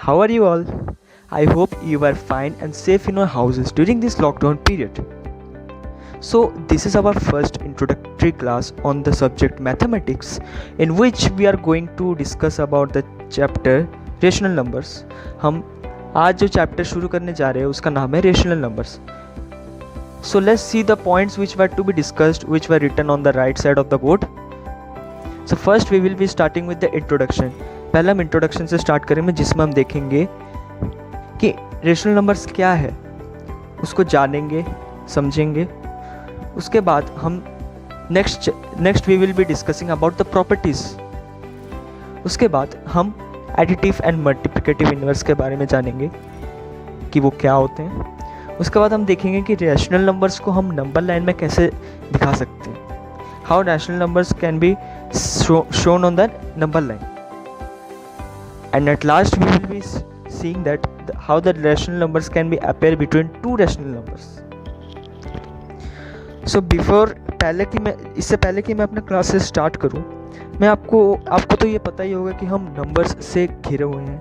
How are you all? I hope you are fine and safe in your houses during this lockdown period. So, this is our first introductory class on the subject mathematics, in which we are going to discuss about the chapter rational numbers. हम आज जो chapter शुरू करने जा रहे हैं उसका नाम है rational numbers. So let's see the points which were to be discussed, which were written on the right side of the board. So first we will be starting with the introduction. पहले हम introduction से start करेंगे जिसमें हम देखेंगे कि rational numbers क्या है, उसको जानेंगे, समझेंगे. उसके बाद हम next we will be discussing about the properties. उसके बाद हम एडिटिव एंड मल्टीप्लिकेटिव इन्वर्स के बारे में जानेंगे कि वो क्या होते हैं. उसके बाद हम देखेंगे कि रैशनल नंबर्स को हम नंबर लाइन में कैसे दिखा सकते हैं. How rational numbers can be shown on the number line. And at last we will be seeing that how the rational numbers can be appear between two rational numbers. So before इससे पहले कि मैं अपना class से start करूं, मैं आपको तो ये पता ही होगा कि हम नंबर्स से घिरे हुए हैं.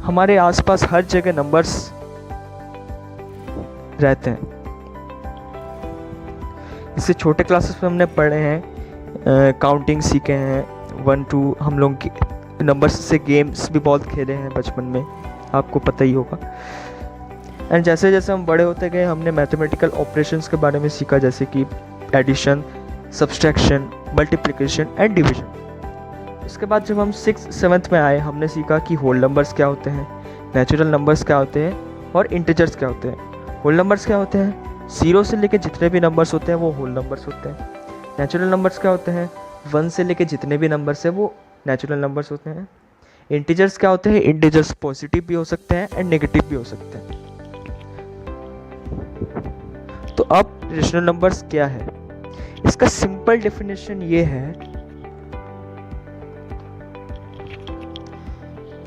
हमारे आसपास हर जगह नंबर्स रहते हैं. इससे छोटे क्लासेस में हमने पढ़े हैं, काउंटिंग सीखे हैं, 1 2. हम लोग नंबर्स से गेम्स भी बहुत खेले हैं बचपन में, आपको पता ही होगा. एंड जैसे जैसे हम बड़े होते गए हमने मैथमेटिकल ऑपरेशंस के बारे में सीखा, जैसे कि addition, subtraction, multiplication and division. उसके बाद जब हम 6th 7th में आए हमने सीखा कि होल नंबर्स क्या होते हैं, नेचुरल नंबर्स क्या होते हैं और इंटीजर्स क्या होते हैं. होल नंबर्स क्या होते हैं? 0 से लेके जितने भी नंबर्स होते हैं वो होल नंबर्स होते हैं. नेचुरल नंबर्स क्या होते हैं? 1 से लेके जितने भी नंबर्स हैं वो नेचुरल नंबर्स होते हैं. इंटीजर्स क्या होते हैं? इंटीजर्स पॉजिटिव भी हो सकते हैं एंड नेगेटिव भी हो सकते हैं. तो अब रेशनल नंबर्स क्या है, इसका सिंपल डेफिनेशन ये है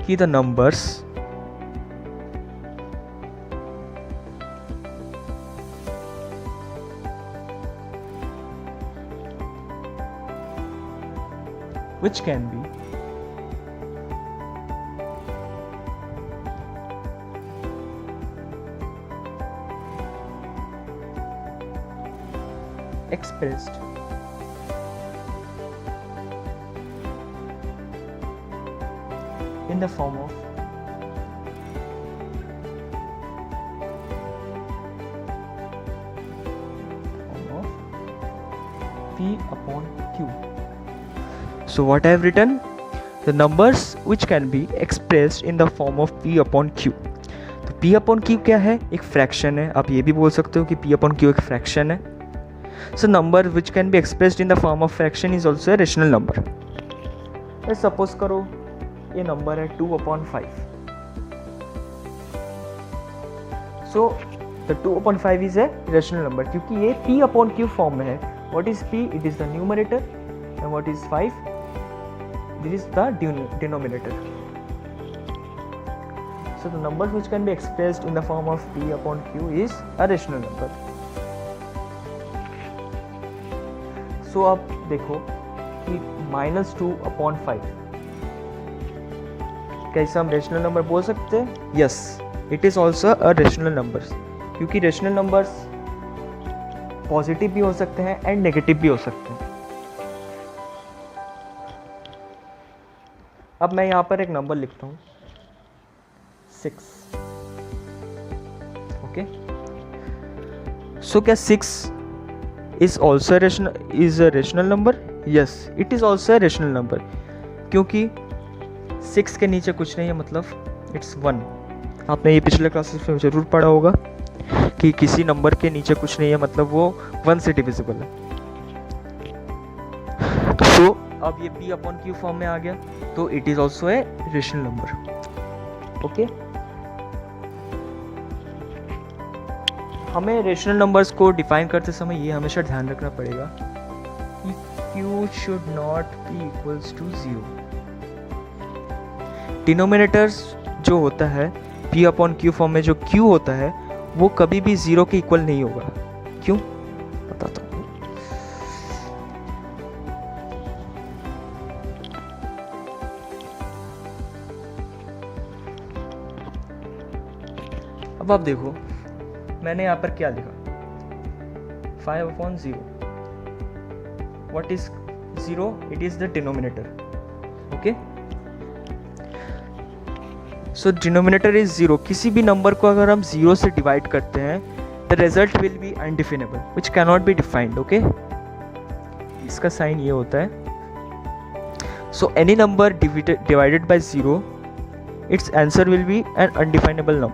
कि the numbers which can be expressed in the form of P upon Q. So what I have written, the numbers which can be expressed in the form of P upon Q. तो P upon Q क्या है? एक fraction है. आप ये भी बोल सकते हो कि P upon Q एक फ्रैक्शन है. So number which can be expressed in the form of fraction is also a rational number. Let's suppose करो ये नंबर है 2 upon 5. So the 2 upon 5 is a rational number क्योंकि ये P upon Q form में है. What is P? It is the numerator. And what is 5? This is the denominator. So the numbers which can be expressed in the form of P upon Q is a rational number. So अब देखो कि -2 upon 5 कैसे हम rational number बोल सकते हैं? Yes, it is also a rational number क्योंकि rational numbers positive भी हो सकते हैं एंड नेगेटिव भी हो सकते हैं. अब मैं यहाँ पर एक नंबर लिखता हूँ 6. ओके, सो क्या 6 is also a rational number? Yes, it is also a rational number क्योंकि 6 के नीचे कुछ नहीं है, मतलब इट्स 1. आपने ये पिछले क्लासेस में जरूर पढ़ा होगा कि किसी नंबर के नीचे कुछ नहीं है मतलब वो 1 से डिविजिबल है. तो अब ये P अपॉन Q फॉर्म में आ गया तो it is also a rational number. Okay, हमें रेशनल नंबर्स को डिफाइन करते समय ये हमेशा ध्यान रखना पड़ेगा कि Q should not be equals to 0. Denominators जो होता है P अपॉन Q फॉर्म में जो Q होता है वो कभी भी 0 के इक्वल नहीं होगा. क्यों? बताता हूँ. अब आप देखो मैंने यहाँ पर क्या लिखा 5/0. What is 0? It is the denominator. Okay. So denominator is 0. किसी भी नंबर को अगर हम 0 से डिवाइड करते हैं the result will be undefinable which cannot be defined. Okay. इसका साइन ये होता है. So any number divided by 0, its answer will be an undefinable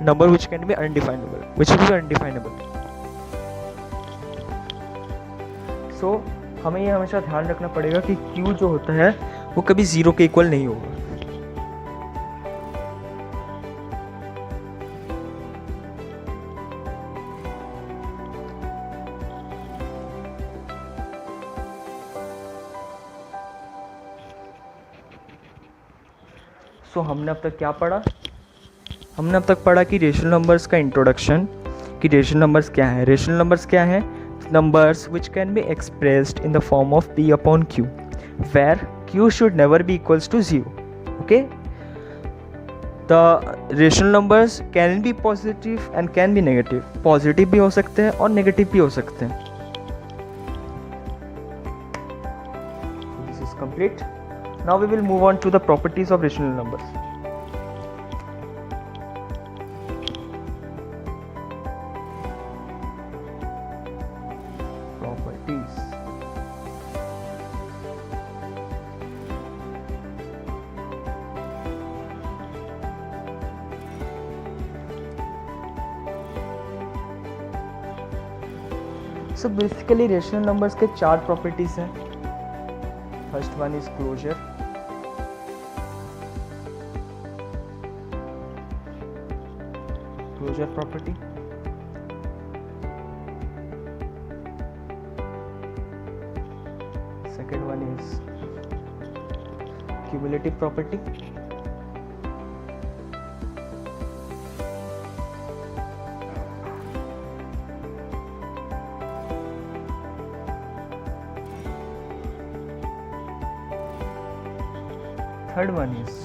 number which can be undefinable, which will be undefinable. So हमें ये हमेशा ध्यान रखना पड़ेगा कि Q जो होता है वो कभी 0 के इक्वल नहीं होगा. So हमने अब तक क्या पढ़ा? हमने अब तक पढ़ा कि रेशनल नंबर्स का इंट्रोडक्शन, कि रेशनल नंबर्स क्या है. रेशनल नंबर्स क्या है? Numbers which can be expressed in the form of P upon Q, where Q should never be equals to 0. Okay. The rational numbers can be positive and can be negative. Positive भी हो सकते हैं और negative भी हो सकते हैं. So this is complete. Now we will move on to the properties of rational numbers. So basically rational numbers के 4 प्रॉपर्टीज हैं. First one is closure. Closure property. Second one is cumulative property. Third one is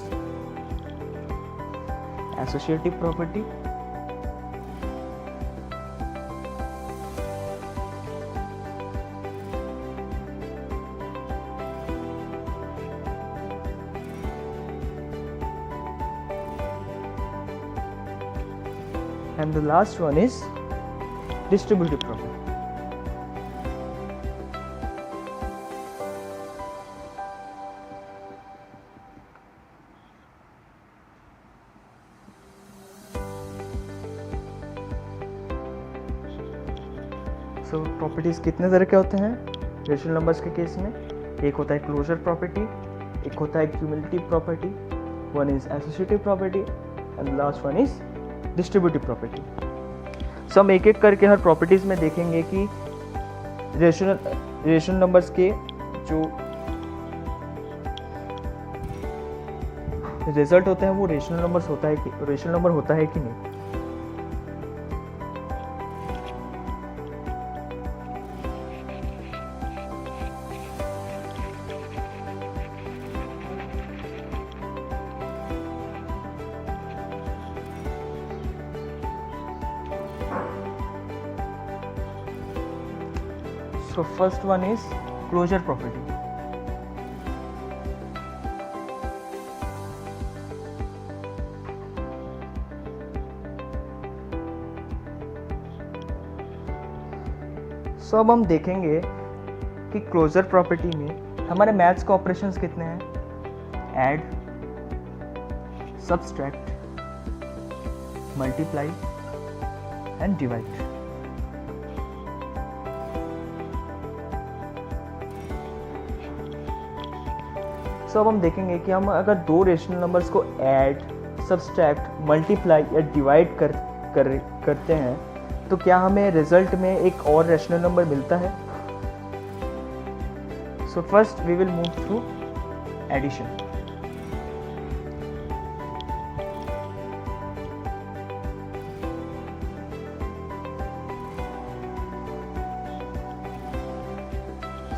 associative property. And the last one is distributive property. So properties कितने तरह के होते हैं rational numbers के case में? एक होता है क्लोजर प्रॉपर्टी, एक होता है cumulative property, one is associative property and last one is distributive property. So हम एक एक करके हर प्रॉपर्टीज में देखेंगे कि रेशनल नंबर्स के जो रिजल्ट होते हैं वो रेशनल नंबर होता है कि नहीं. So first one is closure property. So अब हम देखेंगे कि क्लोजर प्रॉपर्टी में हमारे मैथ्स के ऑपरेशंस कितने हैं? Add, subtract, multiply and divide. So अब हम देखेंगे कि हम अगर दो रेशनल नंबर्स को ऐड, सब्सट्रैक्ट, मल्टीप्लाई या डिवाइड करते हैं तो क्या हमें रिजल्ट में एक और रेशनल नंबर मिलता है? So first we will move through addition.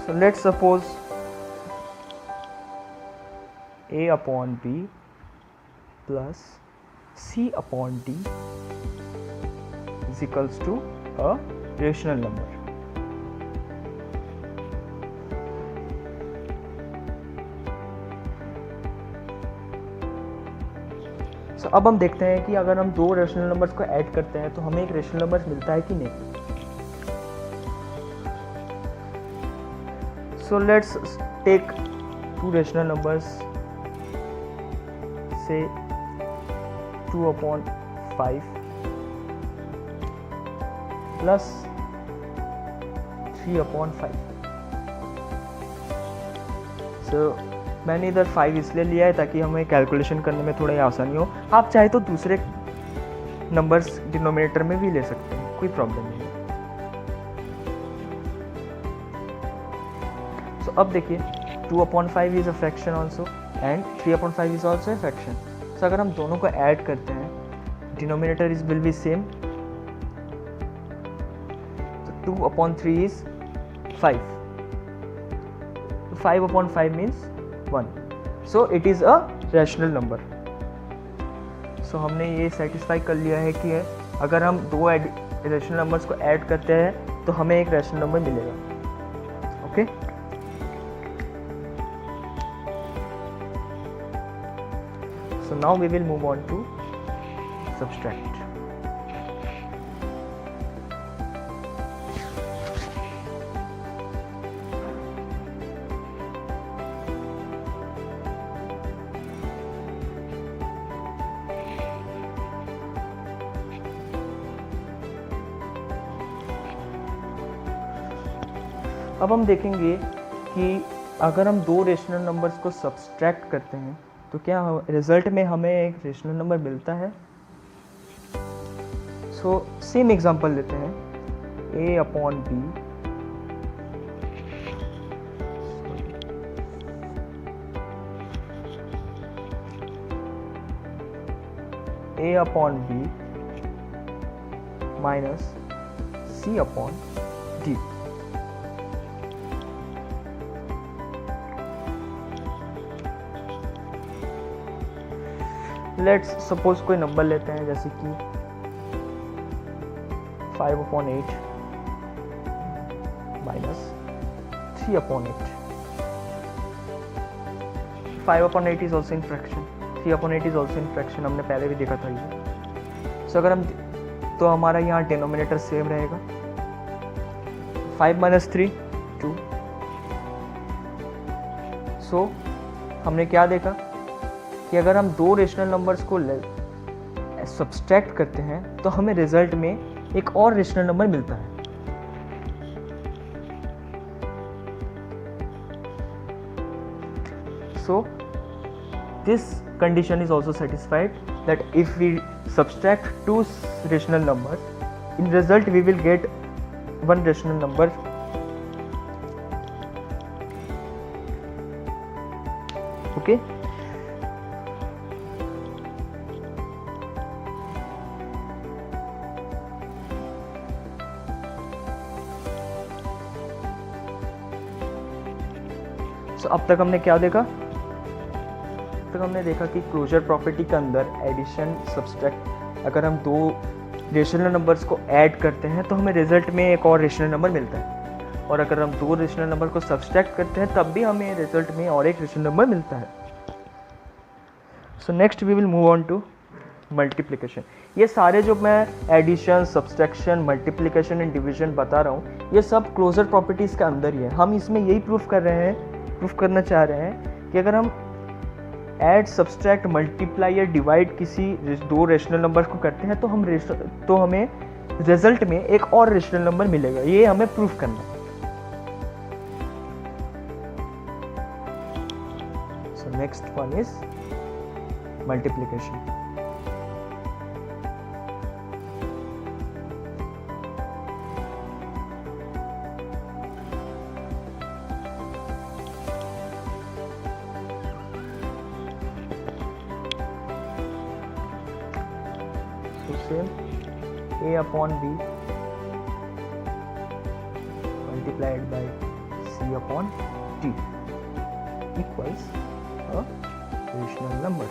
So let's suppose A upon B plus C upon D is equals to a rational number. So, अब हम देखते हैं कि अगर हम दो रेशनल नंबर्स को ऐड करते हैं तो हमें एक रेशनल नंबर मिलता है कि नहीं. So let's take two rational numbers, say 2/5 plus 3/5. So मैंने इधर 5 इसलिए लिया है ताकि हमें कैलकुलेशन करने में थोड़ा आसानी हो. आप चाहे तो दूसरे नंबर्स डिनोमिनेटर में भी ले सकते हैं, कोई प्रॉब्लम नहीं है. So अब देखिए 2/5 is a fraction also and 3/5 is also a fraction. So अगर हम दोनों को ऐड करते हैं, denominator is will be same. तो 2/3 is 5. 5/5 means 1. So it is a rational number. So हमने ये सेटिस्फाई कर लिया है कि अगर हम दो रैशनल नंबर्स को ऐड करते हैं तो हमें एक रैशनल नंबर मिलेगा. Okay So now we will move on to subtract. अब हम देखेंगे कि अगर हम दो रेशनल नंबर्स को सब्सट्रैक्ट करते हैं तो क्या रिजल्ट में हमें एक रेशनल नंबर मिलता है. सो सेम एग्जांपल लेते हैं. a upon b minus c upon d. Let's suppose कोई नंबर लेते हैं जैसे कि 5/8 minus 3/8. 5/8 is also in fraction, 3/8 is also in fraction. हमने पहले भी देखा था ये. सो अगर हम तो हमारा यहाँ डिनोमिनेटर सेम रहेगा. 5 - 3 2. सो हमने क्या देखा कि अगर हम दो रेशनल नंबर्स को सब्सट्रैक्ट करते हैं तो हमें रिजल्ट में एक और रेशनल नंबर मिलता है. So this condition is also satisfied that if we subtract two rational numbers, in result we will get one rational number. Okay. So, अब तक हमने क्या देखा? अब तक हमने देखा कि क्लोजर प्रॉपर्टी के अंदर एडिशन सब्सट्रैक्ट, अगर हम दो रेशनल नंबर्स को ऐड करते हैं तो हमें रिजल्ट में एक और रेशनल नंबर मिलता है, और अगर हम दो रेशनल नंबर को सब्सट्रैक्ट करते हैं तब भी हमें रिजल्ट में और एक रेशनल नंबर मिलता है. So next we will move on to multiplication. ये सारे जो मैं addition, subtraction, multiplication and division बता रहा हूँ, ये सब क्लोजर प्रॉपर्टीज़ के अंदर ही है. हम इसमें यही प्रूफ करना चाह रहे हैं कि अगर हम ऐड, सब्सट्रैक्ट, मल्टीप्लाई या डिवाइड किसी दो रेशनल नंबर को करते हैं तो हमें रिजल्ट में एक और रेशनल नंबर मिलेगा. ये हमें प्रूफ करना है. So next one is multiplication. Same a upon b multiplied by c upon d equals a rational number.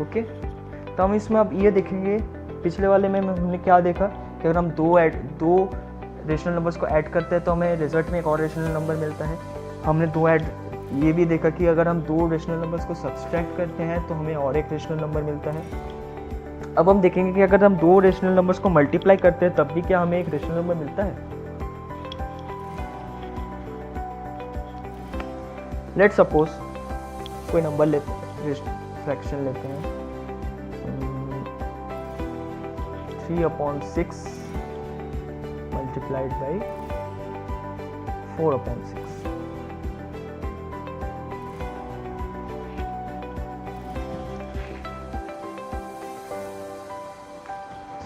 Okay, तो हम इसमें अब ये देखेंगे, पिछले वाले में हमने क्या देखा कि अगर हम दो रेशनल नंबर्स को ऐड करते हैं तो हमें रिजल्ट में एक और रेशनल नंबर मिलता है। हमने ये भी देखा कि अगर हम दो रेशनल नंबर्स को सब्सट्रैक्ट करते हैं तो हमें और एक रेशनल नंबर मिलता है। अब हम देखेंगे कि अगर हम दो रेशनल नंबर्स को मल्टीप्लाई करते हैं तब भी क्या हमें एक रेशनल नंबर मिलता है। लेट्स सपोज कोई नंबर लेते हैं, फ्रैक्शन लेते हैं 3/6 मल्टीप्लाइड बाई 4/6।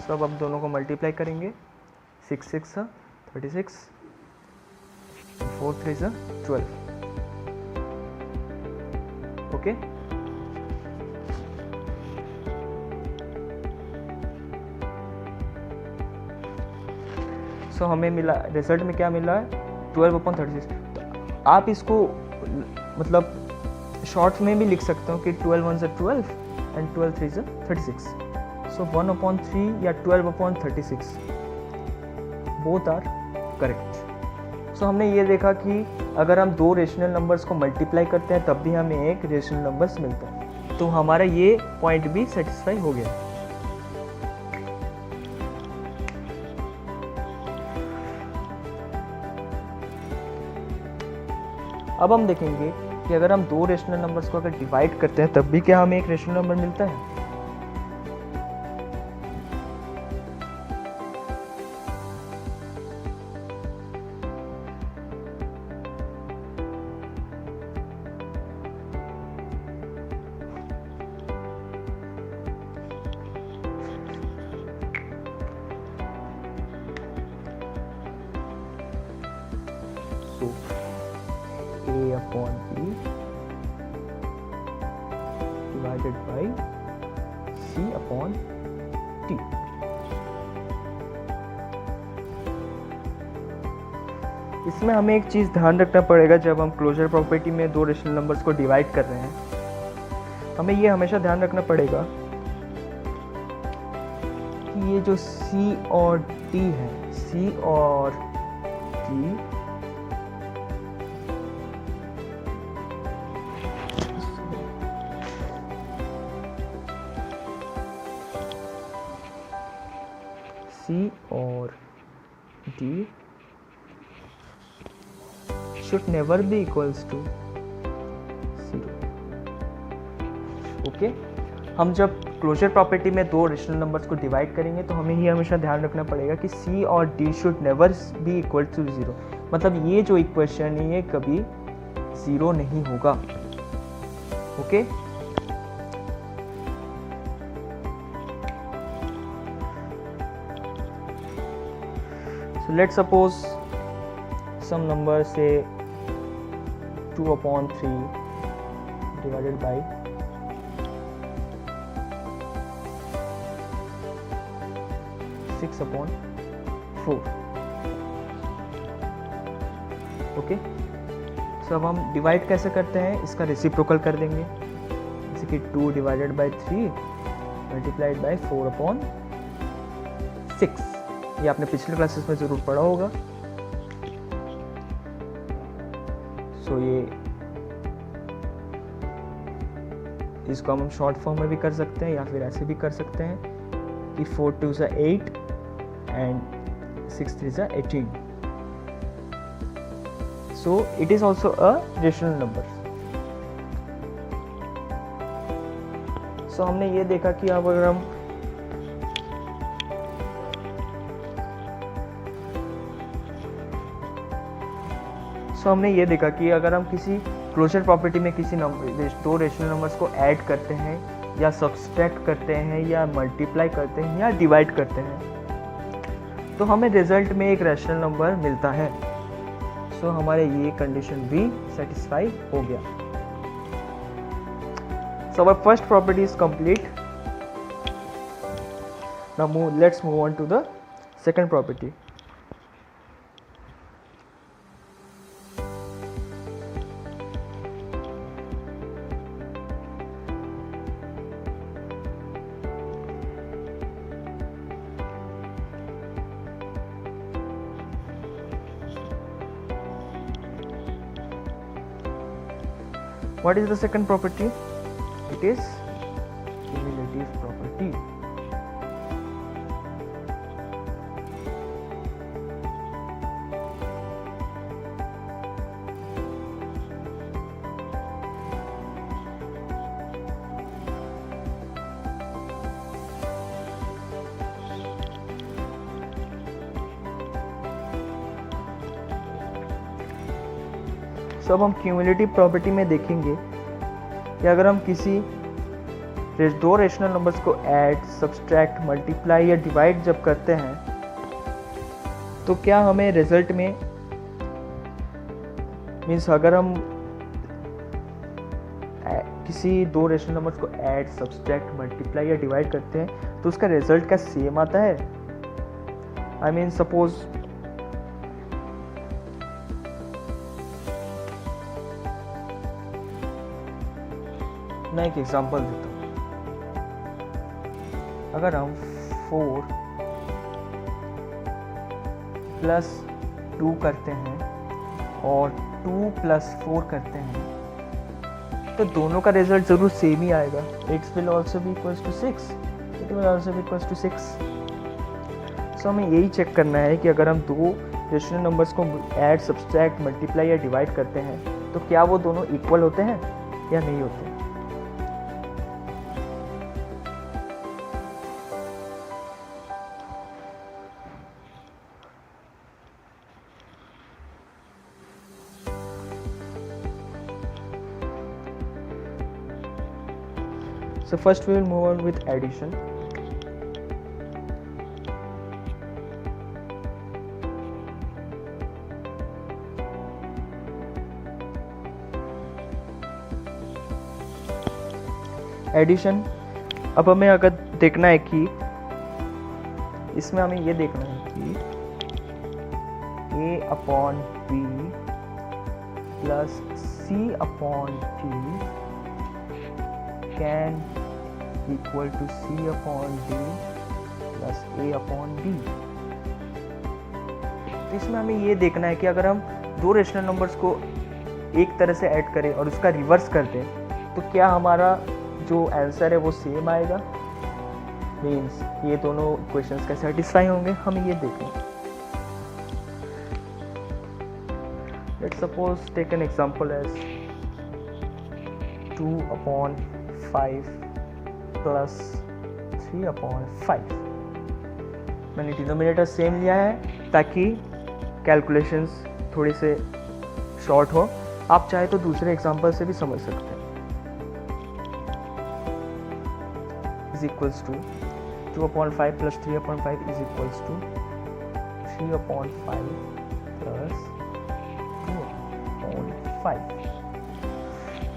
सब अब दोनों को मल्टीप्लाई करेंगे, 6 6 36, 4 3 12। ओके, सो हमें मिला, रिजल्ट में क्या मिला है 12/36। तो आप इसको मतलब शॉर्ट में भी लिख सकते हो कि 12 1 12 एंड 12 3 36। सो 1/3 या 12/36 बोथ आर करेक्ट। सो हमने ये देखा कि अगर हम दो रेशनल नंबर्स को मल्टीप्लाई करते हैं तब भी हमें एक रेशनल नंबर्स मिलता है, तो हमारा ये पॉइंट भी सेटिस्फाई हो गया। अब हम देखेंगे कि अगर हम दो रेशनल नंबर्स को अगर डिवाइड करते हैं तब भी क्या हमें एक रेशनल नंबर मिलता है। A/B divided by C/T। इसमें हमें एक चीज़ ध्यान रखना पड़ेगा, जब हम क्लोजर प्रॉपर्टी में दो रेशनल नंबर्स को डिवाइड कर रहे हैं, हमें ये हमेशा ध्यान रखना पड़ेगा कि ये जो C और D है, C और D और D should never be equals to 0। Okay, हम जब क्लोजर प्रॉपर्टी में दो रेशनल नंबर्स को डिवाइड करेंगे तो हमें ही हमेशा ध्यान रखना पड़ेगा कि C और D should never be equal to 0। मतलब ये जो इक्वेशन है ये कभी 0 नहीं होगा। Okay, so let's suppose some number say 2/3 divided by 6/4। Okay, सो अब हम डिवाइड कैसे करते हैं, इसका रेसिप्रोकल कर देंगे, जैसे कि 2 divided by 3 मल्टीप्लाइड बाई 4/6। ये आपने पिछले क्लासेस में ज़रूर पढ़ा होगा। सो ये इसको हम शॉर्ट फॉर्म में भी कर सकते हैं या फिर ऐसे भी कर सकते हैं कि 4 2 8 and 6 3 18। So it is also a rational number. So हमने ये देखा कि अब अगर हम हमने ये देखा कि अगर हम किसी क्लोजर प्रॉपर्टी में किसी दो रेशनल नंबर्स को ऐड करते हैं या सब्सट्रैक्ट करते हैं या मल्टीप्लाई करते हैं या डिवाइड करते हैं तो हमें रिजल्ट में एक रेशनल नंबर मिलता है। सो हमारे ये कंडीशन भी सेटिस्फाई हो गया। So our first property is complete. Now let's move on to the second property. What is the second property? It is cumulative property. अब हम क्यूमुलेटिव प्रॉपर्टी में देखेंगे कि अगर हम किसी दो रेशनल नंबर्स को ऐड, सब्सट्रैक्ट, मल्टीप्लाई या डिवाइड जब करते हैं तो क्या हमें रिजल्ट में मीन्स अगर हम किसी दो रेशनल नंबर्स को ऐड, सब्सट्रैक्ट, मल्टीप्लाई या डिवाइड करते हैं तो उसका रिजल्ट क्या सेम आता है? आई मीन सपोज मैं एक एग्जांपल देता हूँ। अगर हम 4 प्लस 2 करते हैं और 2 प्लस 4 करते हैं तो दोनों का रिजल्ट जरूर सेम ही आएगा. It will also be equals to 6. It will also be equals to 6. सो हमें यही चेक करना है कि अगर हम दो रेशनल नंबर्स को ऐड, सब्सट्रैक्ट, मल्टीप्लाई या डिवाइड करते हैं तो क्या वो दोनों इक्वल होते हैं या नहीं होते. So first we will move on with addition. Addition अब हमें अगर देखना है कि इसमें हमें ये देखना है कि a upon b plus c upon d can equal to c upon d plus a upon d. तो इसमें हमें ये देखना है कि अगर हम दो रेशनल नंबर्स को एक तरह से ऐड करें और उसका रिवर्स कर दें तो क्या हमारा जो आंसर है वो सेम आएगा. मीन्स ये दोनों इक्वेशंस का सेटिस्फाई होंगे. हमें ये देखना है. Let's suppose take an example as 2 upon 5 plus 3 upon 5. मैंने डिनोमिनेटर सेम लिया है ताकि कैलकुलेशंस थोड़े से शॉर्ट हो. आप चाहे तो दूसरे एग्जांपल से भी समझ सकते हैं. is equals to 2 upon 5 plus 3 upon 5 is equals to 3 upon 5 plus 2 upon 5.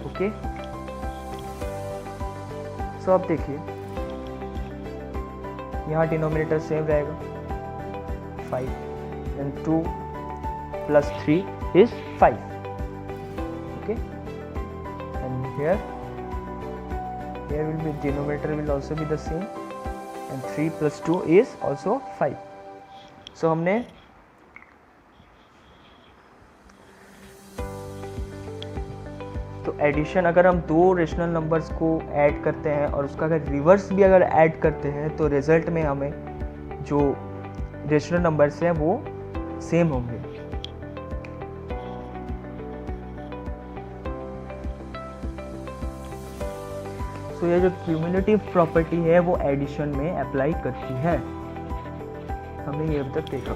Okay. सो अब देखिए यहाँ डिनोमिनेटर सेम रहेगा 5 and 2 plus 3 is 5. Okay, and here will be denominator will also be the same and 3 plus 2 is also 5. So हमने तो addition अगर हम दो rational numbers को ऐड करते हैं और उसका अगर रिवर्स भी अगर ऐड करते हैं तो रिजल्ट में हमें जो रेशनल नंबर्स हैं वो सेम होंगे. तो ये जो क्यूमुलेटिव प्रॉपर्टी है वो एडिशन में अप्लाई करती है. हमने ये अब तक देखा.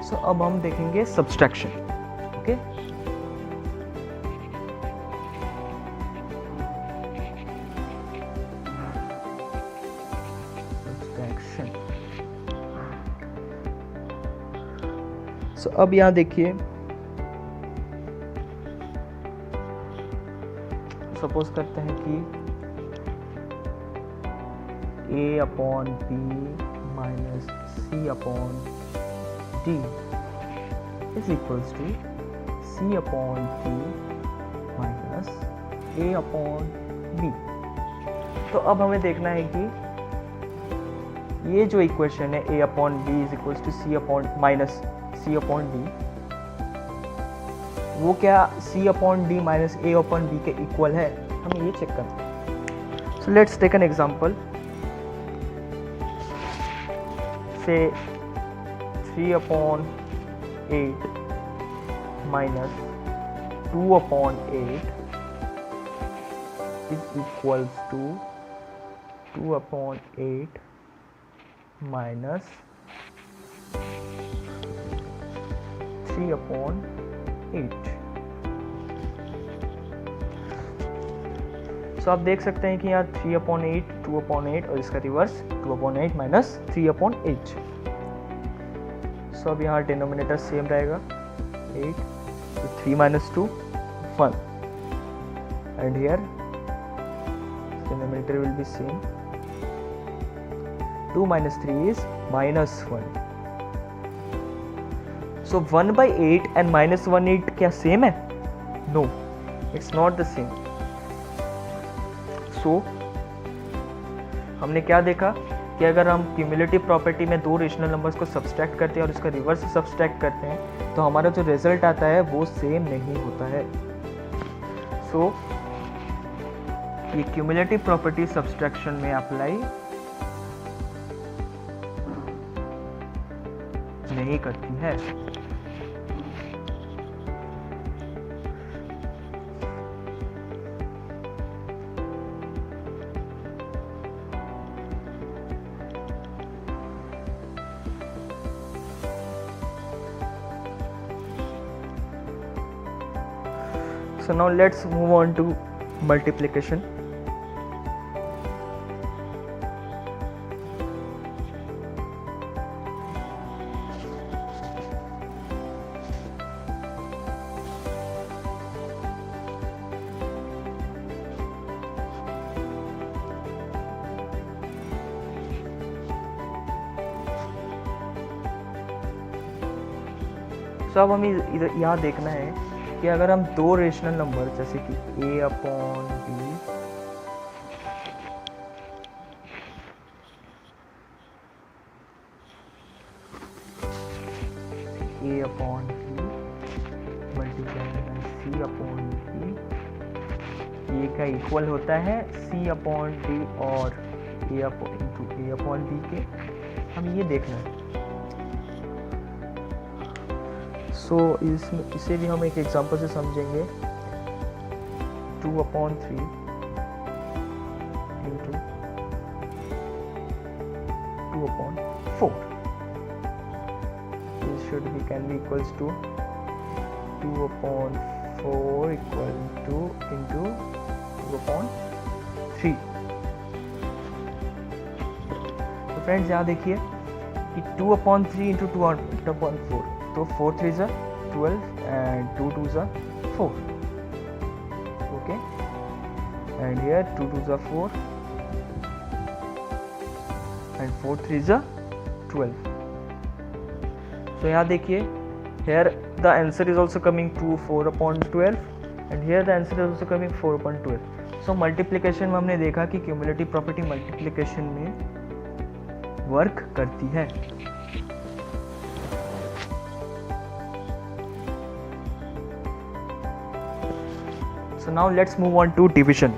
सो अब हम देखेंगे सब्सट्रैक्शन. ओके, So, अब यहाँ देखिए सपोज करते हैं कि a upon b minus c upon d is equals to C upon t minus A upon b. तो अब हमें देखना है कि ये जो इक्वेशन है A upon B is equals to C upon minus C upon D, वो क्या सी अपॉन डी माइनस ए अपॉन बी के इक्वल है, हमें ये चेक करना है। So let's take an example, say 3 upon 8 minus 2 upon 8 is equals to 2 upon 8 minus 3 upon 8। सो आप देख सकते हैं कि यहाँ 3 upon 8, 2 upon 8 और इसका रिवर्स 2 upon 8 माइनस 3 upon 8। सो अब यहाँ डिनोमिनेटर सेम रहेगा 8, so 3 minus 2 1 and here denominator will be same, 2 minus 3 is minus 1। So 1 by 8 and minus 1 8 क्या same है? No, it's not the same। So हमने क्या देखा कि अगर हम क्यूमुलेटिव प्रॉपर्टी में दो रेशनल नंबर्स को सब्सट्रैक्ट करते हैं और उसका रिवर्स सब्सट्रैक्ट करते हैं तो हमारा जो रिजल्ट आता है वो सेम नहीं होता है। So ये क्यूमुलेटिव प्रॉपर्टी सब्सट्रैक्शन में अप्लाई नहीं करती है। So now let's move on to multiplication। तो अब हमें इधर यहाँ देखना है कि अगर हम दो रेशनल नंबर जैसे कि a upon b a upon b multiply by c upon d ये का इक्वल होता है c अपॉन d और a अपॉन b के, हम ये देखना है। सो इसे भी हम एक एग्जांपल से समझेंगे। 2 upon 3 into 2 upon 4 this should be can be equals to 2 upon 4 equal to into 2 upon 3। तो फ्रेंड्स यहाँ देखिए कि 2 अपॉन 3 इंटू 2 अपॉन 4, तो 4 3 are 12 and 2 2s are 4, okay, and here 2 2s are 4 and 4 3s are 12। so यहाँ देखिए here the answer is also coming to 4 upon 12 and here the answer is also coming 4 upon 12। so multiplication में हमने देखा कि cumulative property multiplication में work करती है। So now let's move on to division।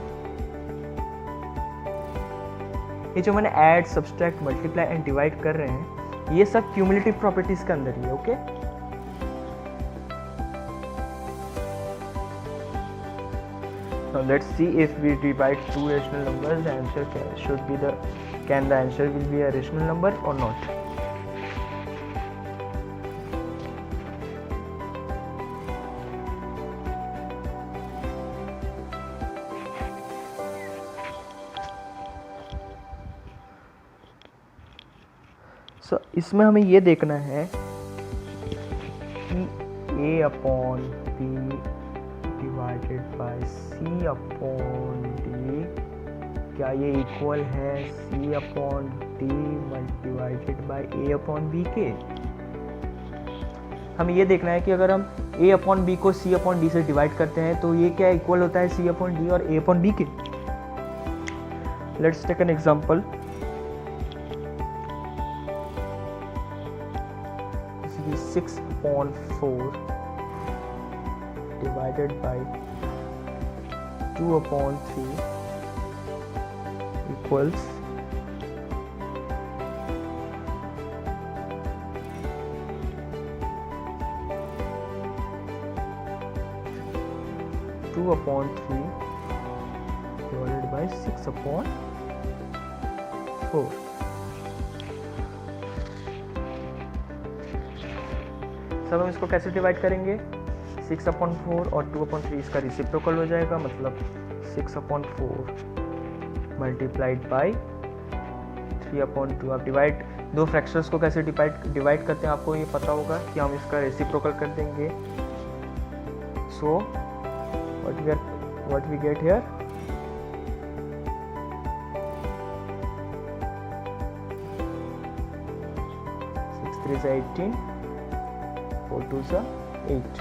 ये जो मैंने add, subtract, multiply and divide कर रहे हैं ये सब क्यूमुलेटिव प्रॉपर्टीज के अंदर ही है, okay. Now let's see if we divide two rational numbers, the answer can the answer will be a rational number or not। So, इसमें हमें ये देखना है कि a upon b divided by c upon d क्या ये equal है c upon d divided bye a upon b के। हमें ये देखना है कि अगर हम a अपॉन बी को c अपॉन डी से डिवाइड करते हैं तो ये क्या इक्वल होता है c अपॉन डी और a अपॉन बी के। Let's take an example. 6 upon 4 divided by 2 upon 3 equals 2 upon 3 divided by 6 upon 4। सब हम इसको कैसे डिवाइड करेंगे, 6 अपॉन 4 और 2 अपॉन 3 इसका रिसिप्रोकल हो जाएगा, मतलब 6 अपॉन 4 मल्टीप्लाइड बाई 3 अपॉन 2। आप दो फ्रैक्शंस को कैसे डिवाइड करते हैं आपको ये पता होगा कि हम इसका रेसिप्रोकल कर देंगे। So what we get here, three से 18, 4 2 से 8।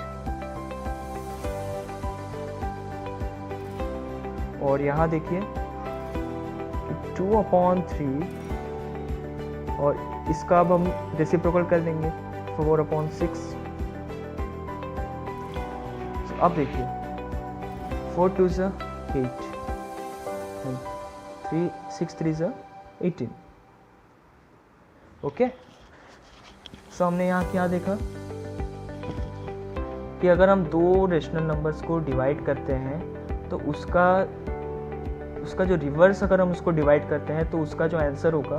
और यहाँ देखिए 2 अपॉन 3 और इसका अब हम रेसिप्रोकल कर देंगे 4 अपॉन 6। अब देखिए 4 2 से 8, 6 3 से 18। ओके, सो हमने यहाँ क्या देखा कि अगर हम दो रेशनल नंबर्स को डिवाइड करते हैं तो उसका जो रिवर्स अगर हम उसको डिवाइड करते हैं तो उसका जो आंसर होगा,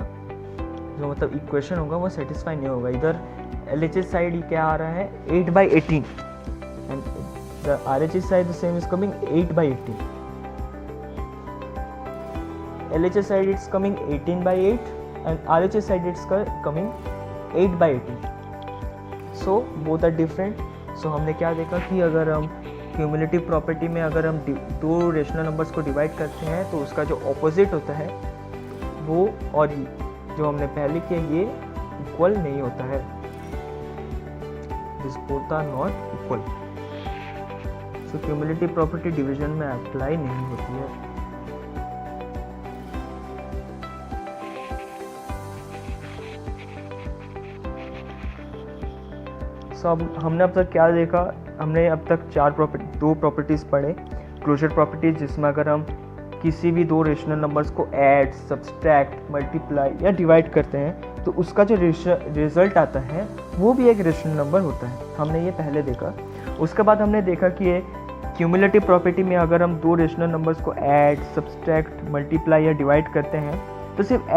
जो मतलब इक्वेशन होगा, वो सेटिस्फाई नहीं होगा। इधर LHS साइड क्या आ रहा है 8/18 and the RHS side the same is coming 8/18। LHS side it's coming 18/8 and RHS side it's coming 8/18। So both are different. So हमने क्या देखा कि अगर हम क्यूमुलेटिव प्रॉपर्टी में अगर हम दो रेशनल नंबर्स को डिवाइड करते हैं तो उसका जो ऑपोजिट होता है वो और जो हमने पहले किया ये इक्वल नहीं होता है, this both are not equal. So cumulative property division में अप्लाई नहीं होती है। सो अब हमने अब तक क्या देखा, हमने अब तक दो प्रॉपर्टीज़ पढ़े। क्लोजर प्रॉपर्टीज जिसमें अगर हम किसी भी दो रेशनल नंबर्स को ऐड, सब्सट्रैक्ट, मल्टीप्लाई या डिवाइड करते हैं तो उसका जो रिजल्ट आता है वो भी एक रेशनल नंबर होता है, हमने ये पहले देखा। उसके बाद हमने देखा कि ये क्यूमुलेटिव प्रॉपर्टी में अगर हम दो रेशनल नंबर्स को ऐड, सब्सट्रैक्ट, मल्टीप्लाई या डिवाइड करते हैं तो सिर्फ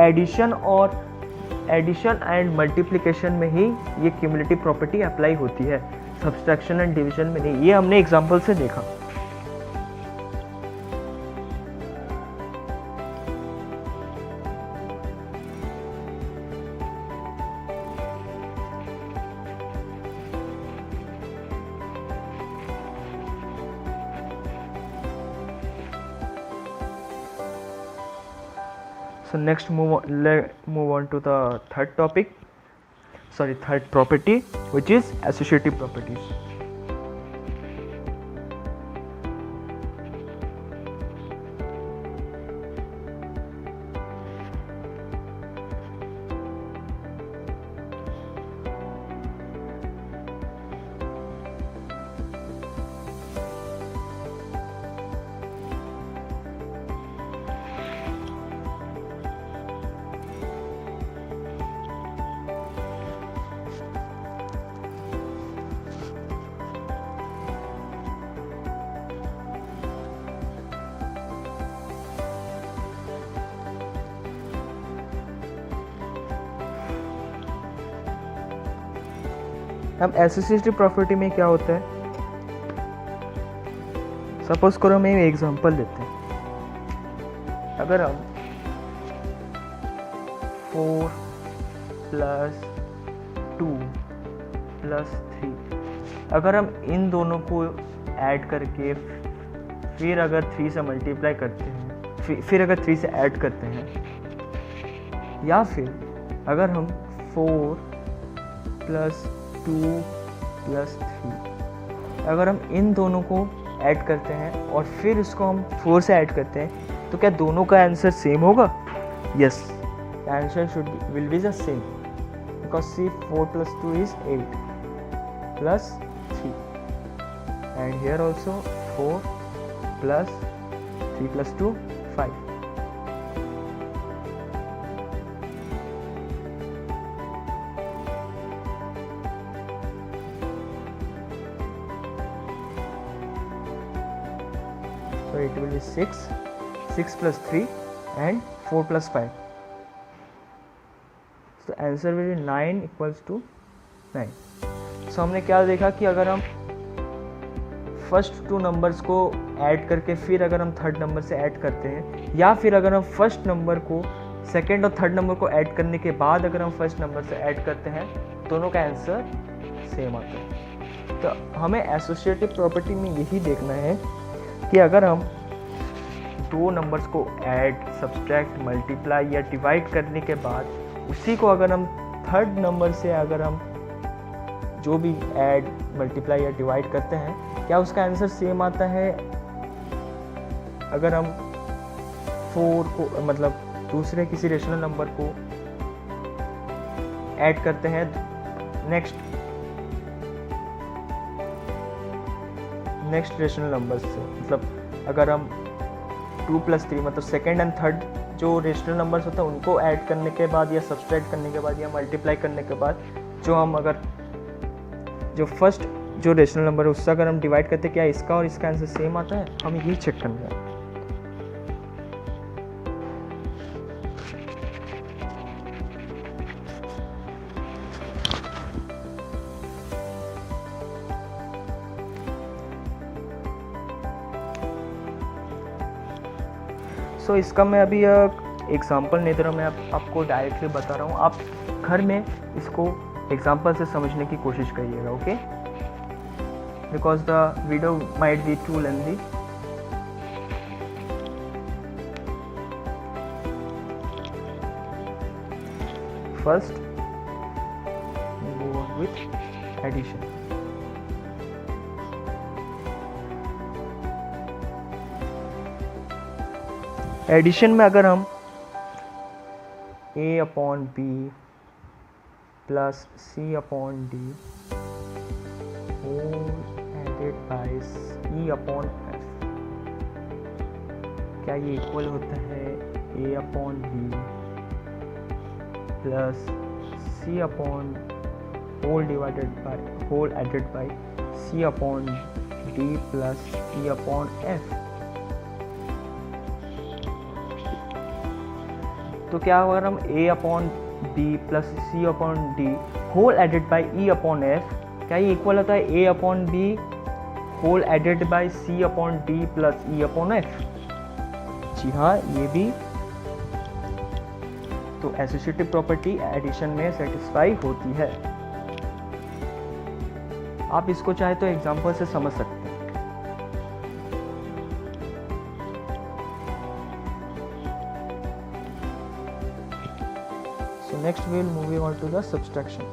एडिशन एंड मल्टीप्लिकेशन में ही ये क्यूमुलेटिव प्रॉपर्टी अप्लाई होती है, सब्सट्रैक्शन एंड डिवीजन में नहीं। ये हमने एग्जांपल से देखा। So next move on to the third property, which is associative properties. अब एसोसिएटिव प्रॉपर्टी में क्या होता है, सपोज करो हम एक एग्जांपल लेते हैं। अगर हम 4 + 2 + 3 अगर हम इन दोनों को ऐड करके फिर अगर 3 से मल्टीप्लाई करते हैं, फिर अगर 3 से ऐड करते हैं, या फिर अगर हम 4 + 2 प्लस 3। अगर हम इन दोनों को ऐड करते हैं और फिर इसको हम 4 से ऐड करते हैं तो क्या दोनों का आंसर सेम होगा? Yes, answer will be the same because see 4 + 2 is 8 plus 3 and here also 4 plus 3 plus 2 5. So it will be 6 plus 3 and 4 plus 5. So answer will be 9 equals to 9. So हमने क्या देखा कि अगर हम first 2 numbers को add करके फिर अगर हम थर्ड नंबर से ऐड करते हैं, या फिर अगर हम फर्स्ट नंबर को सेकंड और थर्ड नंबर को ऐड करने के बाद अगर हम फर्स्ट नंबर से ऐड करते हैं, दोनों का आंसर सेम आता है। तो हमें एसोसिएटिव प्रॉपर्टी में यही देखना है कि अगर हम 2 नंबर्स को ऐड, सब्सट्रैक्ट, मल्टीप्लाई या डिवाइड करने के बाद उसी को अगर हम थर्ड नंबर से अगर हम जो भी ऐड, मल्टीप्लाई या डिवाइड करते हैं, क्या उसका आंसर सेम आता है? अगर हम 4 को मतलब दूसरे किसी रेशनल नंबर को ऐड करते हैं नेक्स्ट रेशनल नंबर से, मतलब अगर हम 2 + 3 मतलब सेकेंड एंड थर्ड जो रेशनल नंबर्स होते हैं उनको ऐड करने के बाद या सब्सट्रैक्ट करने के बाद या मल्टीप्लाई करने के बाद जो हम अगर जो फर्स्ट जो रेशनल नंबर है उससे अगर हम डिवाइड करते हैं, क्या इसका और इसका आंसर सेम आता है? हमें यही चेक करना है। सो इसका मैं अभी एग्जांपल नहीं दे रहा हूँ, मैं आपको डायरेक्टली बता रहा हूँ। आप घर में इसको एग्जांपल से समझने की कोशिश करिएगा, okay? Because the video might be too lengthy. First move on with addition. Addition में अगर हम a/b plus c/d whole added by e/f, क्या ये इक्वल होता है a/b plus c/whole added by c/d plus e/f? तो क्या अगर हम a/b plus c/d whole added by e/f, क्या ये इक्वल होता है a/b whole added by c/d plus e/f? जी हाँ, ये भी। तो एसोसिएटिव प्रॉपर्टी एडिशन में सेटिस्फाई होती है। आप इसको चाहे तो एग्जांपल से समझ सकते हैं। Next we will moving on to the subtraction.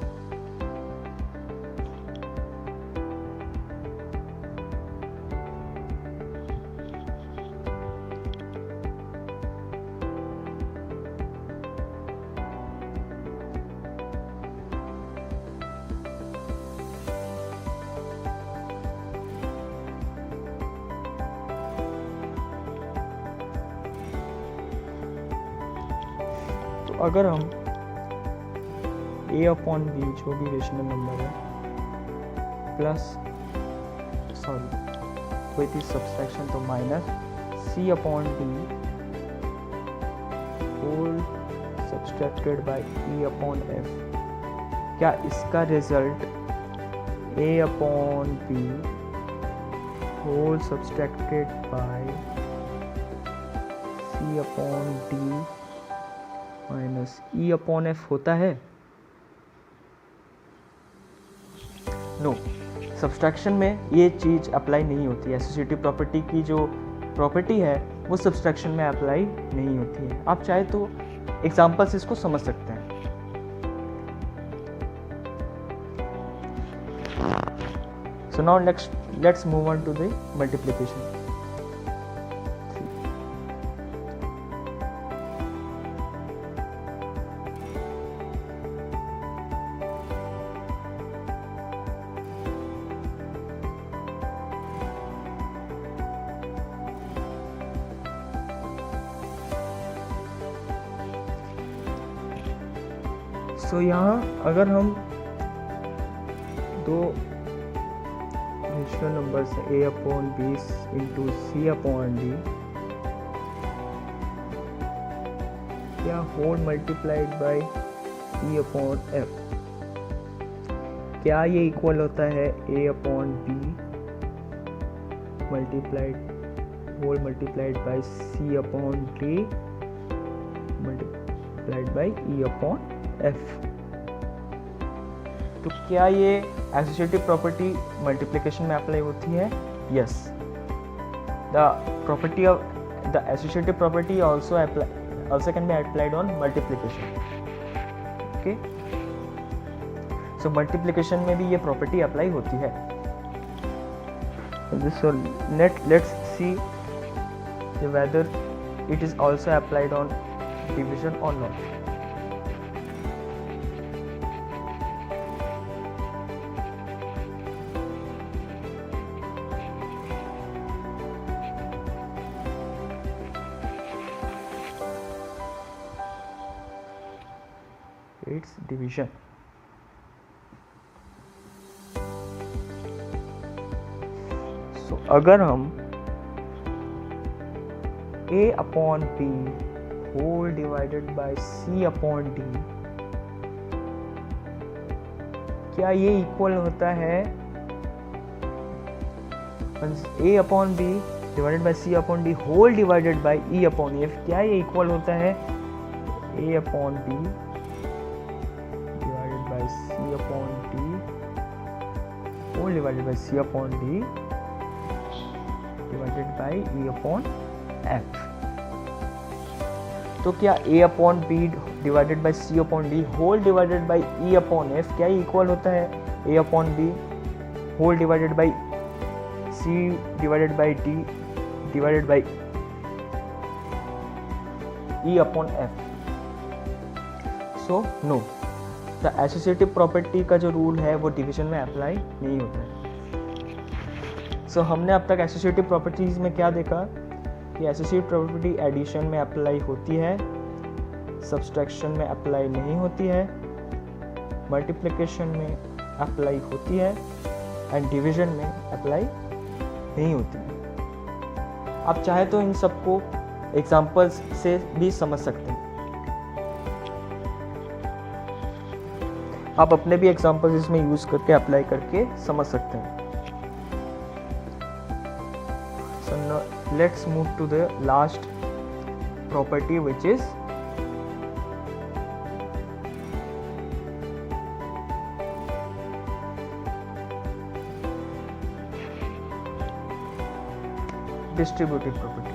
तो अगर हम a/b जो भी रेशनल नंबर है प्लस विथ सब्सट्रैक्शन तो minus c/d whole subtracted by e/f, क्या इसका result a/b whole subtracted by c/d minus e/f होता है? नो, सब्सट्रैक्शन में ये चीज़ अप्लाई नहीं होती है। एसोसिएटिव प्रॉपर्टी की जो प्रॉपर्टी है वो सब्सट्रैक्शन में अप्लाई नहीं होती है। आप चाहे तो एग्जांपल से इसको समझ सकते हैं। So now let's move on to the multiplication. So यहाँ अगर हम दो rational numbers a upon b into c upon d क्या whole multiplied by e upon f, क्या ये इक्वल होता है a upon b whole multiplied by c upon d multiplied by e upon f। तो क्या ये एसोसिएटिव प्रॉपर्टी मल्टीप्लिकेशन में apply होती है? Yes, the property of the associative property also can be applied on multiplication. Okay, so multiplication में भी ये property apply होती है. So let's see whether it is also applied on division or not. It's division. So अगर हम a upon b whole divided by c upon d, क्या ये equal होता है a upon b divided by c upon d whole divided by e upon f, क्या ये equal होता है a upon b divided by c upon d whole divided by c upon d divided by e upon f। तो क्या a upon b divided by c upon d whole divided by e upon f, क्या ये equal होता है a upon b whole divided by c divided by d divided by e upon f? So no, the associative property का जो rule है वो division में apply नहीं होता है. सो हमने अब तक एसोसिएटिव प्रॉपर्टीज में क्या देखा कि एसोसिएटिव प्रॉपर्टी एडिशन में अप्लाई होती है, सब्सट्रैक्शन में अप्लाई नहीं होती है, मल्टीप्लिकेशन में अप्लाई होती है एंड डिवीजन में अप्लाई नहीं होती है. आप चाहे तो इन सबको एग्जांपल्स से भी समझ सकते हैं. आप अपने भी एग्जांपल्स इसमें यूज करके अप्लाई करके समझ सकते हैं. So now let's move to the last property, which is distributive property.